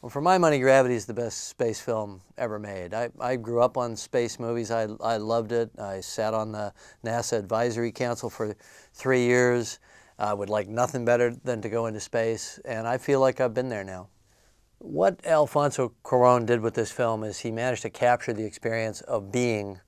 Well, for my money, Gravity is the best space film ever made. I grew up on space movies. I loved it. I sat on the NASA Advisory Council for 3 years. I would like nothing better than to go into space, and I feel like I've been there now. What Alfonso Cuarón did with this film is he managed to capture the experience of being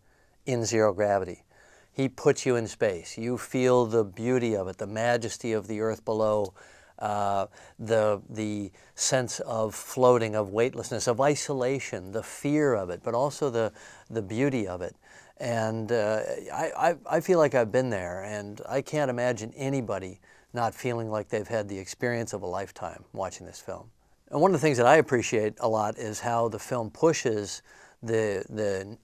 in zero gravity. He puts you in space. You feel the beauty of it, the majesty of the earth below, the sense of floating, of weightlessness, of isolation, the fear of it, but also the beauty of it. And I feel like I've been there, and I can't imagine anybody not feeling like they've had the experience of a lifetime watching this film. And one of the things that I appreciate a lot is how the film pushes the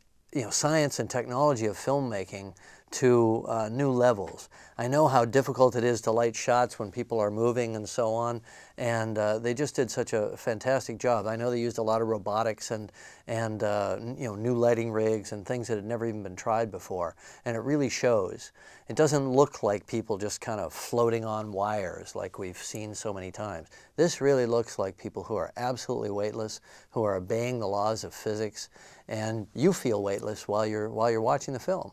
science and technology of filmmaking to new levels. I know how difficult it is to light shots when people are moving and so on, and they just did such a fantastic job. I know they used a lot of robotics and new lighting rigs and things that had never even been tried before, and it really shows. It doesn't look like people just kind of floating on wires like we've seen so many times. This really looks like people who are absolutely weightless, who are obeying the laws of physics, and you feel weightless while you're watching the film.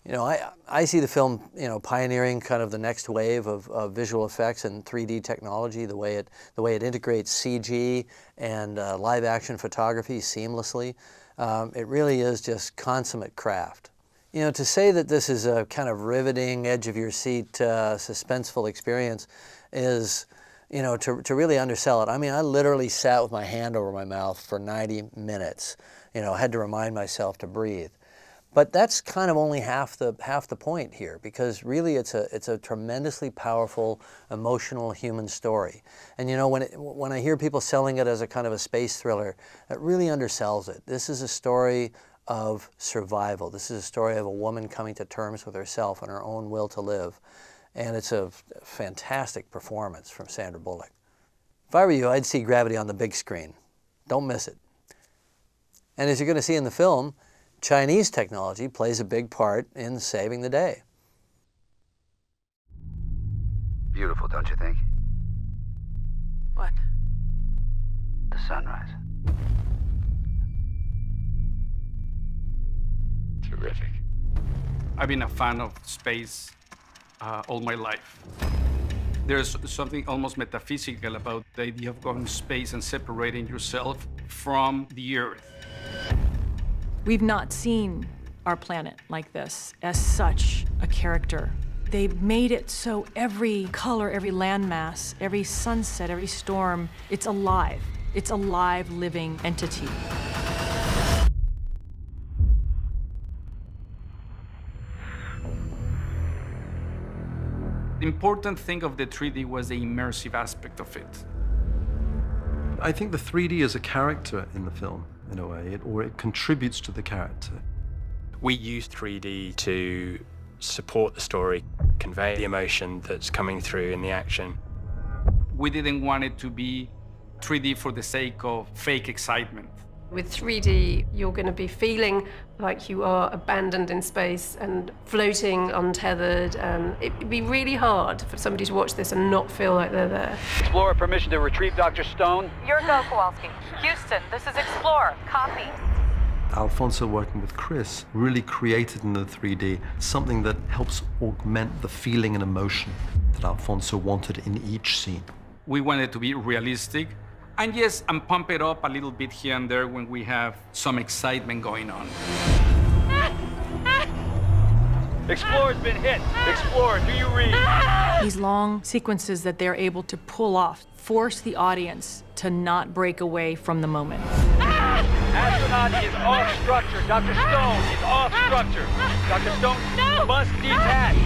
You know, I see the film, pioneering kind of the next wave of visual effects and 3D technology, the way it integrates CG and live action photography seamlessly. It really is just consummate craft. You know, to say that this is a kind of riveting, edge-of-your-seat, suspenseful experience is, to really undersell it. I mean, I literally sat with my hand over my mouth for 90 minutes. Had to remind myself to breathe. But that's kind of only half the point here, because really it's a tremendously powerful, emotional human story. And when I hear people selling it as a kind of a space thriller, that really undersells it. This is a story of survival. This is a story of a woman coming to terms with herself and her own will to live. And it's a fantastic performance from Sandra Bullock. If I were you, I'd see Gravity on the big screen. Don't miss it. And as you're going to see in the film, Chinese technology plays a big part in saving the day. Beautiful, don't you think? What? The sunrise. Terrific. I've been a fan of space all my life. There's something almost metaphysical about the idea of going to space and separating yourself from the Earth. We've not seen our planet like this as such a character. They've made it so every color, every landmass, every sunset, every storm, it's alive. It's a live, living entity. The important thing of the 3D was the immersive aspect of it. I think the 3D is a character in the film, in a way, or it contributes to the character. We use 3D to support the story, convey the emotion that's coming through in the action. We didn't want it to be 3D for the sake of fake excitement. With 3D, you're going to be feeling like you are abandoned in space and floating untethered. It'd be really hard for somebody to watch this and not feel like they're there. Explorer, permission to retrieve Dr. Stone. Your go, Kowalski. Houston, this is Explorer. Copy. Alfonso, working with Chris, really created in the 3D something that helps augment the feeling and emotion that Alfonso wanted in each scene. We wanted to be realistic, and yes, and pump it up a little bit here and there when we have some excitement going on. Explorer's been hit. Explorer, do you read? These long sequences that they're able to pull off force the audience to not break away from the moment. Astronaut is off structure. Dr. Stone is off structure. Dr. Stone must detach.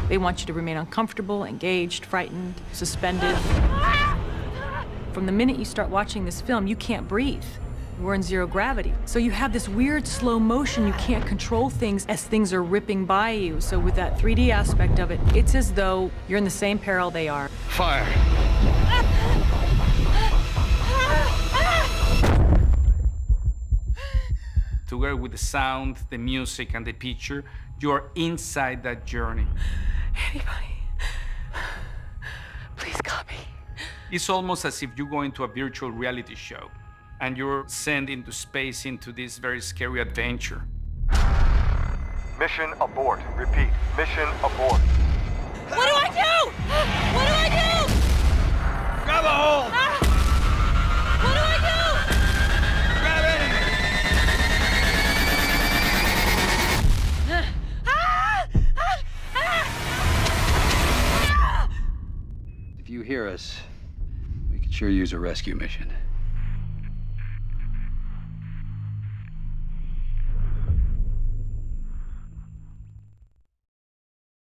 They want you to remain uncomfortable, engaged, frightened, suspended. From the minute you start watching this film, you can't breathe. We're in zero gravity. So you have this weird slow motion. You can't control things as things are ripping by you. So with that 3D aspect of it, it's as though you're in the same peril they are. Fire. Together with the sound, the music, and the picture, you're inside that journey. Anybody, please copy. It's almost as if you go into a virtual reality show. and you're sent into space into this very scary adventure. Mission abort. Repeat, mission abort. What do I do? What do I do? Grab a hold! What do I do? Grab it! If you hear us, we could sure use a rescue mission.